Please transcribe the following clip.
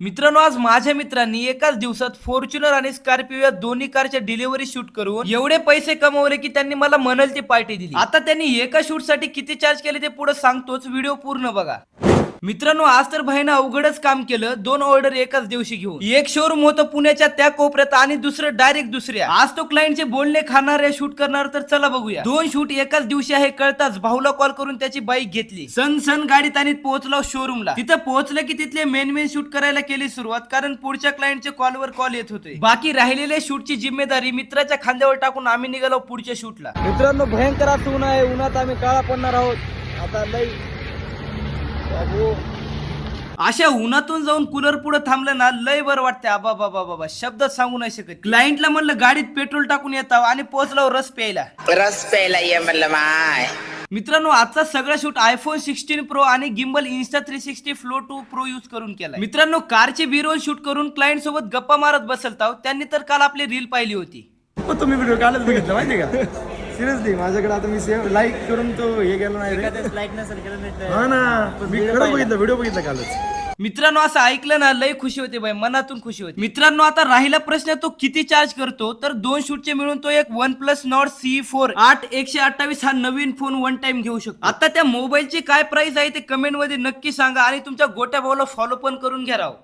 मित्रांनो, आज माझ्या मित्रांनी एकाच दिवसात फॉर्च्युनर आणि स्कॉर्पिओ या दोन्ही कारच्या डिलिव्हरी शूट करून एवढे पैसे कमवले की त्यांनी मला म्हणाल ती पार्टी दिली. आता त्यांनी एका शूट साठी किती चार्ज केले ते पुढे सांगतोच, व्हिडिओ पूर्ण बघा. मित्रांनो, आज तर भाईनं अवघडच काम केलं. 2 ऑर्डर एकाच दिवशी घेऊन. एक शोरूम होतं पुण्याच्या त्या कोपऱ्यात आणि दुसरं डायरेक्ट दुसऱ्या. आज तो क्लायंटचे बोलणे खाणार आहे, शूट करणार. तर चला बघूया. 2 शूट एकाच दिवशी आहे कळताच भाऊला कॉल करून त्याची बाईक घेतली. सण गाडीत आणि पोहोचलो शोरूमला. तिथं पोहोचलं की तिथले मेन शूट करायला केली सुरुवात, कारण पुढच्या क्लायंटचे कॉलवर कॉल येत होते. बाकी राहिलेल्या शूटची जिम्मेदारी मित्राच्या खांद्यावर टाकून आम्ही निघालो पुढच्या शूटला. मित्रांनो, भयंकर असं ऊन आहे. उन्हात आम्ही काळा पडणार आहोत. आता लई अशा उन्हातून जाऊन कूलर पुढे थांबलं ना, लय बरं वाटते. आबा बाबा बाबा शब्दात सांगू नाही शकत. क्लायंटला म्हणलं गाडीत पेट्रोल टाकून येताव आणि पोहोचलो रस प्यायला ये म्हणलं माय. मित्रांनो, आजचा सगळा शूट आयफोन 16 प्रो आणि gimbal Insta 360 flow 2 pro use करून केला. मित्रांनो, कारचे बी रोल शूट करून क्लायंट सोबत गप्पा मारत बसलताव. त्यांनी तर काल आपली रील पाहिली होती. तुम्ही व्हिडिओ कालच बघितला माहिती का? सिरियसली माझ्याकडे आता मी सेव्ह लाईक करून तो हे गेलो नाही लाईक नसेल केलं. हा ना, मी खरं बघितलं, व्हिडिओ बघितला कालच. मित्रांनो, असं ऐकलं ना लय खुशी होते बाई, मनातून खुशी होते. मित्रांनो, आता राहिला प्रश्न तो किती चार्ज करतो. तर 2 शूटचे मिळून तो एक OnePlus Nord CE4 8128 हा नवीन फोन वन टाइम घेऊ शकतो. आता त्या मोबाईलची काय प्राइस आहे ते कमेंट मध्ये नक्की सांगा आणि तुमच्या गोट्या भाऊला फॉलो पण करून घ्या राव.